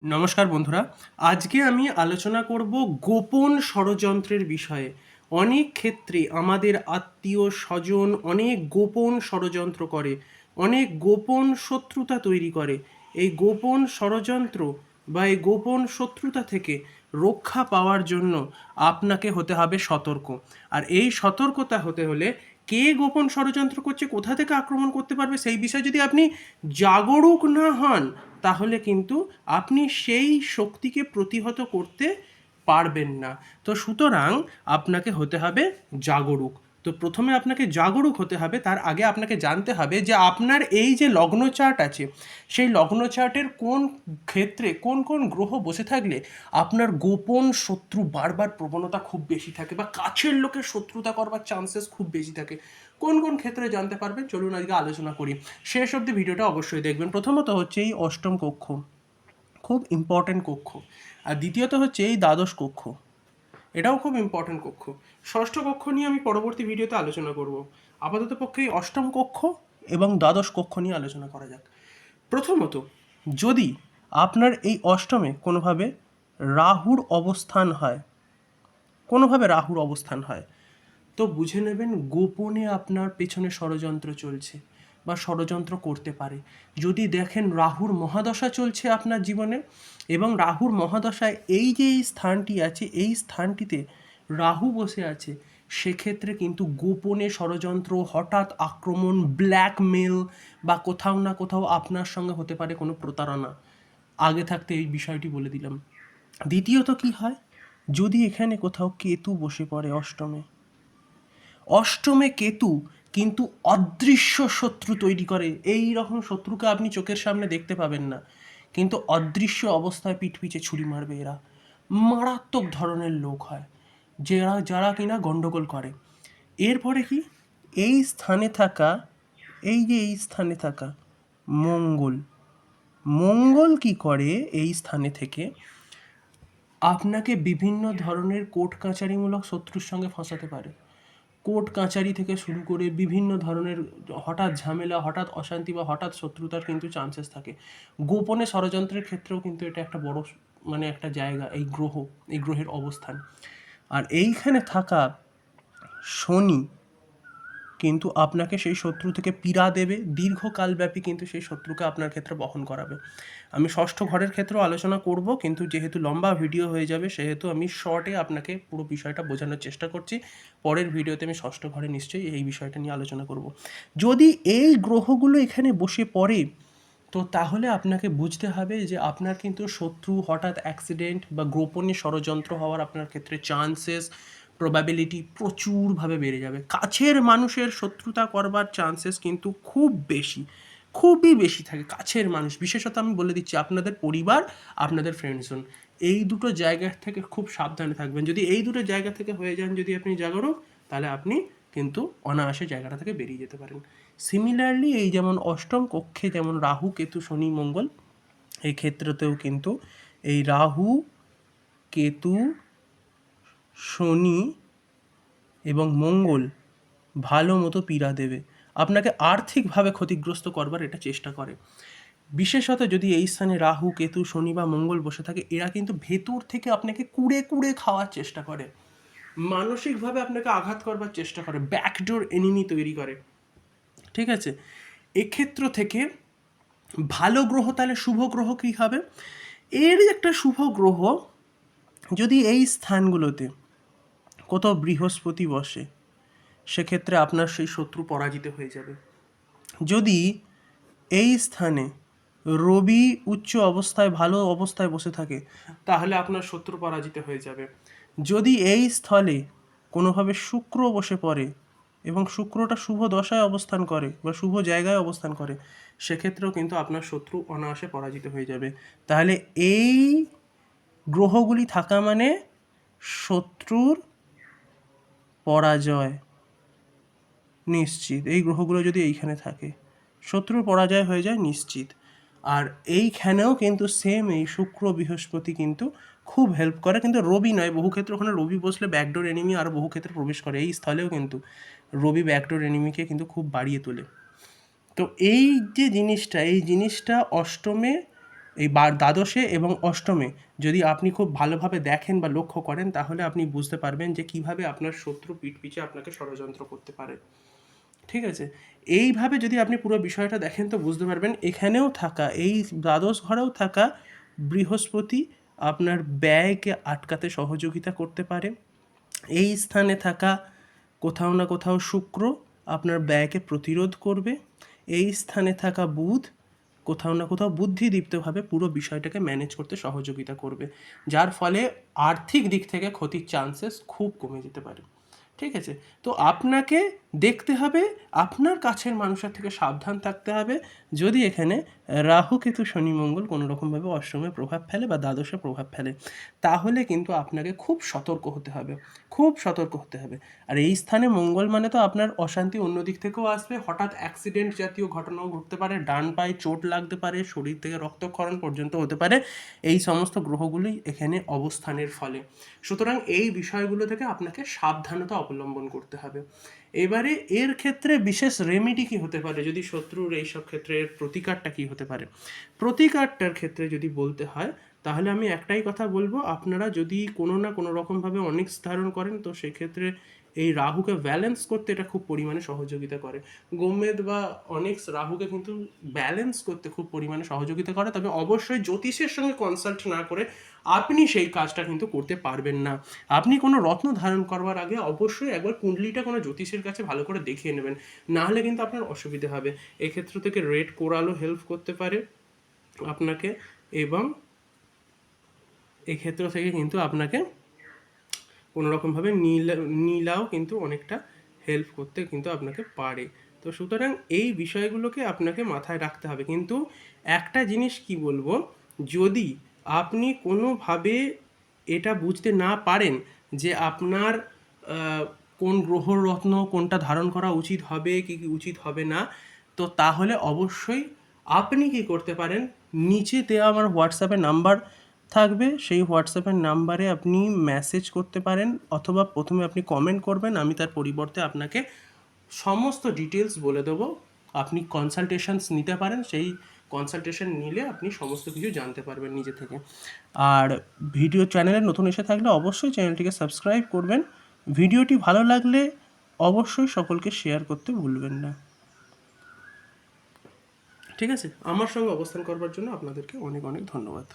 নমস্কার বন্ধুরা, আজকে আমি আলোচনা করব গোপন ষড়যন্ত্রের বিষয়ে। অনেক ক্ষেত্রে আমাদের আত্মীয় স্বজন অনেক গোপন ষড়যন্ত্র করে, অনেক গোপন শত্রুতা তৈরি করে। এই গোপন ষড়যন্ত্র বা এই গোপন শত্রুতা থেকে রক্ষা পাওয়ার জন্য আপনাকে হতে হবে সতর্ক। আর এই সতর্কতা হতে হলে কে গোপন ষড়যন্ত্র করছে, কোথা থেকে আক্রমণ করতে পারবে সেই বিষয়ে যদি আপনি জাগরুক না হন, তাহলে কিন্তু আপনি সেই শক্তিকে প্রতিহত করতে পারবেন না। তো সুতরাং আপনাকে হতে হবে জাগরুক। তো প্রথমে আপনাকে জাগরুক হতে হবে, তার আগে আপনাকে জানতে হবে যে আপনার এই যে লগ্ন চার্ট আছে, সেই লগ্ন চার্টের কোন ক্ষেত্রে কোন কোন গ্রহ বসে থাকলে আপনার গোপন শত্রু বারবার প্রবণতা খুব বেশি থাকে বা কাছের লোকের শত্রুতা করবার চান্সেস খুব বেশি থাকে। কোন কোন ক্ষেত্রে জানতে পারবেন, চলুন আজকে আলোচনা করি। শেষ অবধি ভিডিওটা অবশ্যই দেখবেন। প্রথমত হচ্ছে এই অষ্টম কক্ষ, খুব ইম্পর্ট্যান্ট কক্ষ। আর দ্বিতীয়ত হচ্ছে এই দ্বাদশ কক্ষ, এটাও খুব ইম্পর্ট্যান্ট কক্ষ। ষষ্ঠ কক্ষ নিয়ে আমি পরবর্তী ভিডিওতে আলোচনা করব। আপাতত পক্ষে এই অষ্টম কক্ষ এবং দ্বাদশ কক্ষ নিয়ে আলোচনা করা যাক। প্রথমত, যদি আপনার এই অষ্টমে কোনোভাবে রাহুর অবস্থান হয়, তো বুঝে নেবেন গোপনে আপনার পেছনে ষড়যন্ত্র চলছে বা ষড়যন্ত্র করতে পারে। যদি দেখেন রাহুর মহাদশা চলছে আপনার জীবনে এবং রাহুর মহাদশায় এই যে এই স্থানটি আছে, এই স্থানটিতে রাহু বসে আছে, সেক্ষেত্রে কিন্তু গোপনে ষড়যন্ত্র, হঠাৎ আক্রমণ, ব্ল্যাকমেল বা কোথাও না কোথাও আপনার সঙ্গে হতে পারে কোনো প্রতারণা। আগে থাকতে এই বিষয়টি বলে দিলাম। দ্বিতীয়ত কি হয়, যদি এখানে কোথাও কেতু বসে পড়ে অষ্টমে, অষ্টমে কেতু কিন্তু অদৃশ্য শত্রু তৈরি করে। এই রকম শত্রুকে আপনি চোখের সামনে দেখতে পাবেন না, কিন্তু অদৃশ্য অবস্থায় পিঠ পিছে ছুরি মারবে। এরা মারাত্মক ধরনের লোক হয়, যারা যারা কিনা গন্ডগোল করে। এরপরে কি, এই স্থানে থাকা, এই যে এই স্থানে থাকা মঙ্গল, মঙ্গল কি করে এই স্থানে থেকে আপনাকে বিভিন্ন ধরনের কোর্ট কাচারিমূলক শত্রুর সঙ্গে ফাঁসাতে পারে। কোর্ট কাচারি থেকে শুরু করে বিভিন্ন ধরনের হঠাৎ ঝামেলা, হঠাৎ অশান্তি বা হঠাৎ শত্রুতার কিন্তু চান্সেস থাকে। গোপনে ষড়যন্ত্রের ক্ষেত্রেও কিন্তু এটা একটা বড় মানে একটা জায়গা, এই গ্রহ, এই গ্রহের অবস্থান। আর এইখানে থাকা শনি কিন্তু আপনাকে সেই শত্রু থেকে পীড়া দেবে, দীর্ঘকালব্যাপী কিন্তু সেই শত্রুকে আপনার ক্ষেত্রে বহন করাবে। আমি ষষ্ঠ ঘরের ক্ষেত্রেও আলোচনা করব, কিন্তু যেহেতু লম্বা ভিডিও হয়ে যাবে সেহেতু আমি শর্টে আপনাকে পুরো বিষয়টা বোঝানোর চেষ্টা করছি। পরের ভিডিওতে আমি ষষ্ঠ ঘরে নিশ্চয়ই এই বিষয়টা নিয়ে আলোচনা করব। যদি এই গ্রহগুলো এখানে বসে পড়ে, তো তাহলে আপনাকে বুঝতে হবে যে আপনার কিন্তু শত্রু, হঠাৎ অ্যাক্সিডেন্ট বা গোপনে ষড়যন্ত্র হওয়ার আপনার ক্ষেত্রে চান্সেস, প্রবাবিলিটি প্রচুরভাবে বেড়ে যাবে। কাছের মানুষের শত্রুতা করবার চান্সেস কিন্তু খুব বেশি, খুবই বেশি থাকে। কাছের মানুষ, বিশেষত আমি বলে দিচ্ছি আপনাদের পরিবার, আপনাদের ফ্রেন্ডজন, এই দুটো জায়গা থেকে খুব সাবধানে থাকবেন। যদি এই দুটো জায়গা থেকে হয়ে যান যদি আপনি জাগরুক, তাহলে আপনি কিন্তু অনায়াসে জায়গাটা থেকে বেরিয়ে যেতে পারেন। সিমিলারলি এই যেমন অষ্টম কক্ষে যেমন রাহু, কেতু, শনি, মঙ্গল, এই ক্ষেত্রতেও কিন্তু এই রাহু, কেতু, শনি এবং মঙ্গল ভালো মতো পীড়া দেবে, আপনাকে আর্থিকভাবে ক্ষতিগ্রস্ত করবার এটা চেষ্টা করে। বিশেষত যদি এই স্থানে রাহু, কেতু, শনি বা মঙ্গল বসে থাকে, এরা কিন্তু ভেতর থেকে আপনাকে কুড়ে কুড়ে খাওয়ার চেষ্টা করে, মানসিকভাবে আপনাকে আঘাত করবার চেষ্টা করে, ব্যাকডোর এনিমি তৈরি করে। ঠিক আছে, এক্ষেত্র থেকে ভালো গ্রহ, তাহলে শুভ গ্রহ কী হবে, এর একটা শুভ গ্রহ যদি এই স্থানগুলোতে কোথাও বৃহস্পতি বসে, সেক্ষেত্রে আপনার সেই শত্রু পরাজিত হয়ে যাবে। যদি এই স্থানে রবি উচ্চ অবস্থায়, ভালো অবস্থায় বসে থাকে, তাহলে আপনার শত্রু পরাজিত হয়ে যাবে। যদি এই স্থলে কোনোভাবে শুক্র বসে পড়ে এবং শুক্রটা শুভ দশায় অবস্থান করে বা শুভ জায়গায় অবস্থান করে, সেক্ষেত্রেও কিন্তু আপনার শত্রু অনায়াসে পরাজিত হয়ে যাবে। তাহলে এই গ্রহগুলি থাকা মানে শত্রুর পরাজয় নিশ্চিত। এই গ্রহগুলো যদি এইখানে থাকে, শত্রুর পরাজয় হয়ে যায় নিশ্চিত। আর এইখানেও কিন্তু সেম, এই শুক্র বৃহস্পতি কিন্তু খুব হেল্প করে, কিন্তু রবি নয়। বহু ক্ষেত্রে ওখানে রবি বসলে ব্যাকডোর এনিমি আরও বহু ক্ষেত্রে প্রবেশ করে। এই স্থলেও কিন্তু রবি ব্যাকডোর এনিমিকে কিন্তু খুব বাড়িয়ে তোলে। তো এই যে জিনিসটা, এই জিনিসটা অষ্টমে এই দ্বাদশে এবং অষ্টমে যদি আপনি খুব ভালোভাবে দেখেন বা লক্ষ্য করেন, তাহলে আপনি বুঝতে পারবেন যে কিভাবে আপনার শত্রু পিঠ পিছে আপনাকে ষড়যন্ত্র করতে পারে। ঠিক আছে? এইভাবে যদি আপনি পুরো বিষয়টা দেখেন তো বুঝতে পারবেন এখানেও থাকা, এই দ্বাদশ ঘরেও থাকা বৃহস্পতি আপনার ব্যয়কে আটকাতে সহযোগিতা করতে পারে। এই স্থানে থাকা কোথাও না কোথাও শুক্র আপনার ব্যয়কে প্রতিরোধ করবে। এই স্থানে থাকা বুধ কোথাও না কোথাও বুদ্ধিদীপ্তভাবে পুরো বিষয়টাকে ম্যানেজ করতে সহযোগিতা করবে, যার ফলে আর্থিক দিক থেকে ক্ষতির চান্সেস খুব কমে যেতে পারে। ঠিক আছে? তো আপনাকে দেখতে হবে, আপনার কাছের মানুষের থেকে সাবধান থাকতে হবে। যদি এখানে রাহু কেতু শনি মঙ্গল কোনো রকমভাবে অষ্টমে প্রভাব ফেলে বা দ্বাদশে প্রভাব ফেলে, তাহলে কিন্তু আপনাকে খুব সতর্ক হতে হবে, খুব সতর্ক হতে হবে। আর এই স্থানে মঙ্গল মানে তো আপনার অশান্তি অন্য দিক থেকেও আসবে, হঠাৎ অ্যাক্সিডেন্ট জাতীয় ঘটনাও ঘটতে পারে, ডান পায়ে চোট লাগতে পারে, শরীর থেকে রক্তক্ষরণ পর্যন্ত হতে পারে এই সমস্ত গ্রহগুলি এখানে অবস্থানের ফলে। সুতরাং এই বিষয়গুলো থেকে আপনাকে সাবধানতা অবলম্বন করতে হবে। এবারে এর ক্ষেত্রে বিশেষ রেমেডি কি হতে পারে, যদি শত্রুর এইসব ক্ষেত্রে এর প্রতিকারটা কি হতে পারে? প্রতিকারটার ক্ষেত্রে যদি বলতে হয়, তাহলে আমি একটাই কথা বলবো, আপনারা যদি কোনো না কোনো রকমভাবে অনিক্স ধারণ করেন, তো সেক্ষেত্রে এই রাহুকে ব্যালেন্স করতে এটা খুব পরিমাণে সহযোগিতা করে। গোমেদ বা অনিক্স রাহুকে কিন্তু ব্যালেন্স করতে খুব পরিমাণে সহযোগিতা করে, তবে অবশ্যই জ্যোতিষের সঙ্গে কনসাল্ট না করে আপনি সেই কাজটা কিন্তু করতে পারবেন না। আপনি কোনো রত্ন ধারণ করবার আগে অবশ্যই একবার কুণ্ডলিটা কোনো জ্যোতিষের কাছে ভালো করে দেখিয়ে নেবেন, না হলে কিন্তু আপনার অসুবিধা হবে। এক্ষেত্র থেকে রেড কোরালও হেল্প করতে পারে আপনাকে, এবং এক্ষেত্র থেকে কিন্তু আপনাকে কোনো রকমভাবে নীলাও কিন্তু অনেকটা হেল্প করতে কিন্তু আপনাকে পারে। তো সুতরাং এই বিষয়গুলোকে আপনাকে মাথায় রাখতে হবে। কিন্তু একটা জিনিস কি বলবো, যদি আপনি কোনোভাবে এটা বুঝতে না পারেন যে আপনার কোন গ্রহর রত্ন কোনটা ধারণ করা উচিত হবে কি উচিত হবে না, তো তাহলে অবশ্যই আপনি কি করতে পারেন, নিচে দেওয়া আমার হোয়াটসঅ্যাপে নাম্বার থাকবে, সেই হোয়াটসঅ্যাপের নাম্বারে আপনি মেসেজ করতে পারেন, অথবা প্রথমে আপনি কমেন্ট করবেন, আমি তার পরিবর্তে আপনাকে সমস্ত ডিটেলস বলে দেবো। আপনি কনসালটেশনস নিতে পারেন, সেই কনসালটেশন নিলে আপনি সমস্ত কিছু জানতে পারবেন নিজে থেকে। আর ভিডিও চ্যানেলে নতুন এসে থাকলে অবশ্যই চ্যানেলটিকে সাবস্ক্রাইব করবেন। ভিডিওটি ভালো লাগলে অবশ্যই সকলকে শেয়ার করতে ভুলবেন না। ঠিক আছে? আমার সঙ্গে অবস্থান করবার জন্য আপনাদেরকে অনেক অনেক ধন্যবাদ।